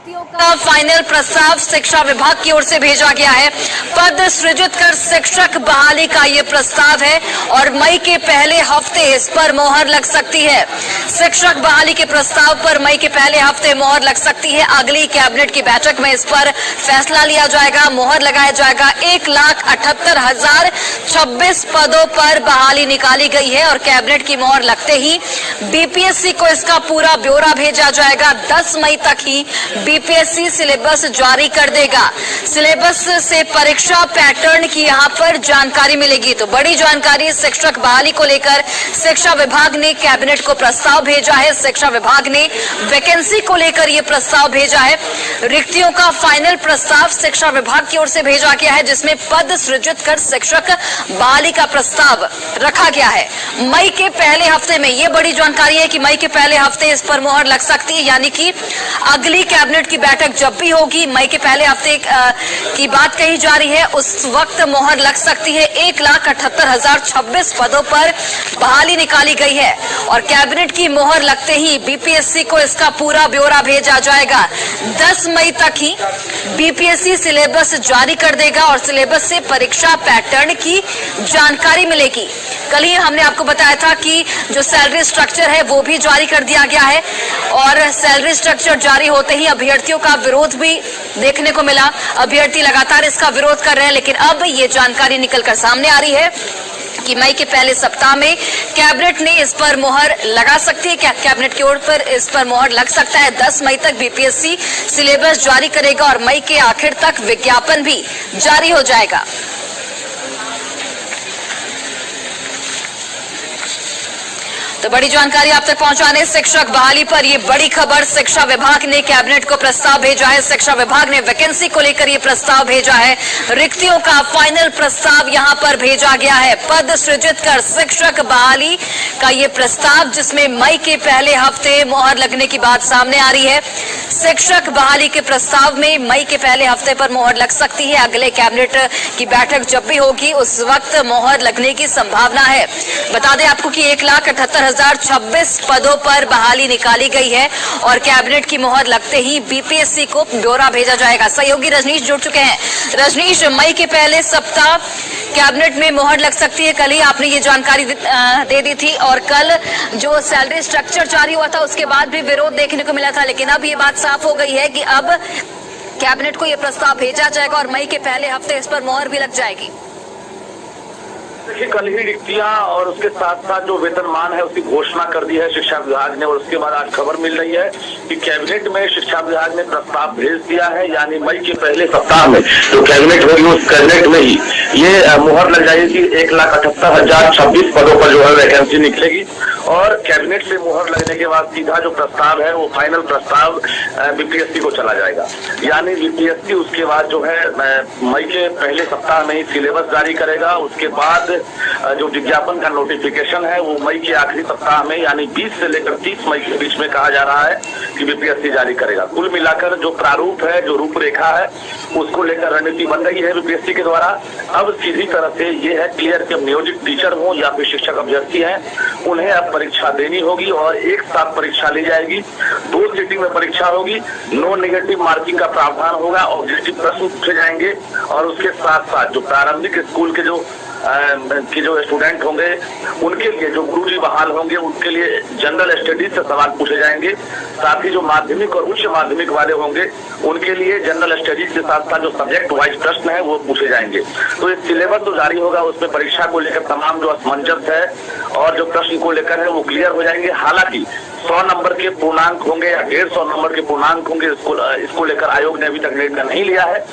रिक्तियों का फाइनल प्रस्ताव शिक्षा विभाग की ओर से भेजा गया है। पद सृजित कर शिक्षक बहाली का ये प्रस्ताव है और मई के पहले हफ्ते इस पर मोहर लग सकती है। शिक्षक बहाली के प्रस्ताव पर मई के पहले हफ्ते मोहर लग सकती है। अगली कैबिनेट की बैठक में इस पर फैसला लिया जाएगा, मोहर लगाया जाएगा। 1,78,026 पदों पर बहाली निकाली गई है और कैबिनेट की मोहर लगते ही बीपीएससी को इसका पूरा ब्यौरा भेजा जाएगा। 10 मई तक ही बीपीएससी सिलेबस जारी कर देगा। सिलेबस से परीक्षा पैटर्न की यहां पर जानकारी मिलेगी। तो बड़ी जानकारी शिक्षक बहाली को लेकर शिक्षा विभाग ने कैबिनेट को प्रस्ताव भेजा है। शिक्षा विभाग ने वैकेंसी को लेकर यह प्रस्ताव भेजा है। रिक्तियों का फाइनल प्रस्ताव शिक्षा विभाग की ओर से भेजा गया है, जिसमें पद सृजित कर शिक्षक बहाली का प्रस्ताव रखा गया है। मई के पहले हफ्ते में यह बड़ी जानकारी है कि मई के पहले हफ्ते इस पर मोहर लग सकती है, यानी कि अगली कैबिनेट की बैठक जब भी होगी मई के पहले हफ्ते की बात कही जा रही है, उस वक्त मोहर लग सकती है। 1,78,026 पदों पर बहाली निकाली गई है और कैबिनेट की मोहर लगते ही बीपीएससी को इसका पूरा ब्यौरा भेजा जाएगा। 10 मई तक ही बीपीएससी सिलेबस जारी कर देगा और सिलेबस से परीक्षा पैटर्न की जानकारी मिलेगी। कल ही हमने आपको बताया था कि जो सैलरी स्ट्रक्चर है वो भी जारी कर दिया गया है और सैलरी स्ट्रक्चर जारी होते ही अभ्यर्थियों का विरोध भी देखने को मिला। अभ्यर्थी लगातार इसका विरोध कर रहे हैं, लेकिन अब ये जानकारी निकलकर सामने आ रही है कि मई के पहले सप्ताह में कैबिनेट ने इस पर मोहर लगा सकती है। कैबिनेट की ओर पर इस पर मोहर लग सकता है। 10 मई तक बीपीएससी सिलेबस जारी करेगा और मई के आखिर तक विज्ञापन भी जारी हो जाएगा। तो बड़ी जानकारी आप तक पहुंचाने शिक्षक बहाली पर ये बड़ी खबर। शिक्षा विभाग ने कैबिनेट को प्रस्ताव भेजा है। शिक्षा विभाग ने वैकेंसी को लेकर ये प्रस्ताव भेजा है। रिक्तियों का फाइनल प्रस्ताव यहां पर भेजा गया है। पद सृजित कर शिक्षक बहाली का ये प्रस्ताव, जिसमें मई के पहले हफ्ते मोहर लगने की बात सामने आ रही है। शिक्षक बहाली के प्रस्ताव में मई के पहले हफ्ते पर मोहर लग सकती है। अगले कैबिनेट की बैठक जब भी होगी उस वक्त मोहर लगने की संभावना है। बता दें आपको कि 1,78,026 पदों पर बहाली निकाली गई है और कैबिनेट की मोहर लगते ही बीपीएससी को ब्यौरा भेजा जाएगा। सहयोगी रजनीश जुड़ चुके हैं। रजनीश, मई के पहले सप्ताह कैबिनेट में मोहर लग सकती है। कल ही आपने ये जानकारी दे दी थी और कल जो सैलरी स्ट्रक्चर जारी हुआ था उसके बाद भी विरोध देखने को मिला था, लेकिन अब ये बात साफ हो गई है कि अब कैबिनेट को ये प्रस्ताव भेजा जाएगा और मई के पहले हफ्ते इस पर मोहर भी लग जाएगी। देखिए, कल ही रिक्तियां और उसके साथ साथ जो वेतनमान है उसकी घोषणा कर दी है शिक्षा विभाग ने और उसके बाद आज खबर मिल रही है कि कैबिनेट में शिक्षा विभाग ने प्रस्ताव भेज दिया है, यानी मई के पहले सप्ताह में जो कैबिनेट होगी उस कैबिनेट में ही ये मुहर लग जाएगी। 1,78,026 पदों पर जो है वैकेंसी निकलेगी और कैबिनेट से मुहर लगने के बाद सीधा जो प्रस्ताव है वो फाइनल प्रस्ताव बीपीएससी को चला जाएगा। यानी बीपीएससी उसके बाद जो है मई के पहले सप्ताह में ही सिलेबस जारी करेगा। उसके बाद जो विज्ञापन का नोटिफिकेशन है वो मई के आखिरी सप्ताह में यानी 20 से लेकर 30 मई के बीच में कहा जा रहा है कि बीपीएससी जारी करेगा। कुल मिलाकर जो प्रारूप है, जो रूपरेखा है, उसको लेकर रणनीति बन रही है बीपीएससी के द्वारा। अब सीधी तरह से ये है क्लियर कि नियोजित टीचर हो या फिर शिक्षक अभ्यर्थी हैं, उन्हें अब परीक्षा देनी होगी और एक साथ परीक्षा ली जाएगी। 2 सिटिंग में परीक्षा होगी। नो नेगेटिव मार्किंग का प्रावधान होगा, ऑब्जेक्टिव प्रश्न पूछे जाएंगे और उसके साथ साथ जो प्रारंभिक स्कूल के जो स्टूडेंट होंगे उनके लिए, जो गुरुजी बहाल होंगे उनके लिए जनरल स्टडीज से सवाल पूछे जाएंगे। साथ ही जो माध्यमिक और उच्च माध्यमिक वाले होंगे उनके लिए जनरल स्टडीज के साथ साथ जो सब्जेक्ट वाइज प्रश्न है वो पूछे जाएंगे। तो ये सिलेबस जो जारी होगा उसमें परीक्षा को लेकर तमाम जो असमंजस है और जो प्रश्न को लेकर है वो क्लियर हो जाएंगे। हालांकि 100 नंबर के पूर्णांक होंगे या 150 नंबर के पूर्णांक होंगे, इसको लेकर आयोग ने अभी तक निर्णय नहीं लिया है।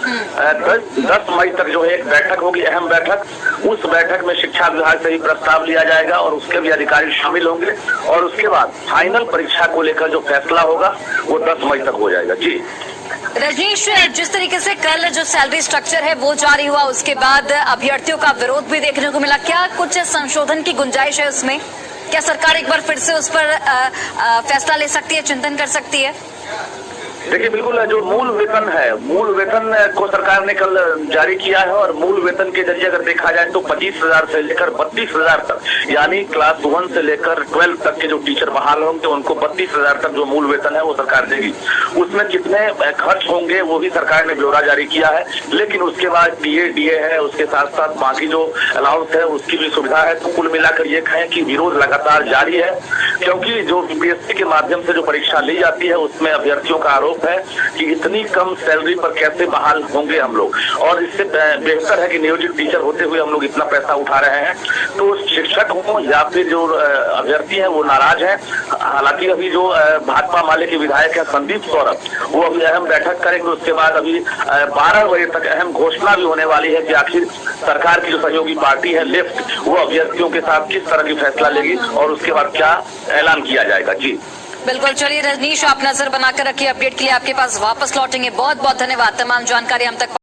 10 मई तक जो है एक बैठक होगी, अहम बैठक। उस बैठक में शिक्षा विभाग से ही प्रस्ताव लिया जाएगा और उसके भी अधिकारी शामिल होंगे और उसके बाद फाइनल परीक्षा को लेकर जो फैसला होगा वो 10 मई तक हो जाएगा। जी रजनीश, जिस तरीके से कल जो सैलरी स्ट्रक्चर है वो जारी हुआ उसके बाद अभ्यर्थियों का विरोध भी देखने को मिला, क्या कुछ संशोधन की गुंजाइश है उसमें? क्या सरकार एक बार फिर से उस पर फैसला ले सकती है, चिंतन कर सकती है? देखिए बिल्कुल जो मूल वेतन को सरकार ने कल जारी किया है और मूल वेतन के जरिए अगर देखा जाए तो 25,000 से लेकर 32,000 तक, यानी क्लास 1 से लेकर 12 तक के जो टीचर बहाल होंगे उनको 32,000 तक जो मूल वेतन है वो सरकार देगी। उसमें कितने खर्च होंगे वो भी सरकार ने ब्यौरा जारी किया है, लेकिन उसके बाद डीए है, उसके साथ साथ बाकी जो अलाउंस है उसकी भी सुविधा है। तो कुल मिलाकर ये कहें कि विरोध लगातार जारी है, क्योंकि जो बीपीएससी के माध्यम से जो परीक्षा ली जाती है उसमें अभ्यर्थियों का आरोप है कि इतनी कम सैलरी पर कैसे बहाल होंगे हम लोग, और इससे बेहतर है कि नियोजित टीचर होते हुए हम लोग इतना पैसा उठा रहे हैं। तो शिक्षक हो या फिर जो अभ्यर्थी हैं वो नाराज हैं। हालांकि अभी जो भाकपा माले के विधायक है संदीप सौरभ, वो अभी अहम बैठक करेंगे। उसके बाद अभी 12 बजे तक अहम घोषणा भी होने वाली है कि आखिर सरकार की जो सहयोगी पार्टी है लेफ्ट, वो अभ्यर्थियों के साथ किस तरह की फैसला लेगी और उसके बाद क्या ऐलान किया जाएगा। जी बिल्कुल, चलिए रजनीश, आप नजर बनाकर रखिए। अपडेट के लिए आपके पास वापस लौटेंगे। बहुत बहुत धन्यवाद, तमाम जानकारी हम तक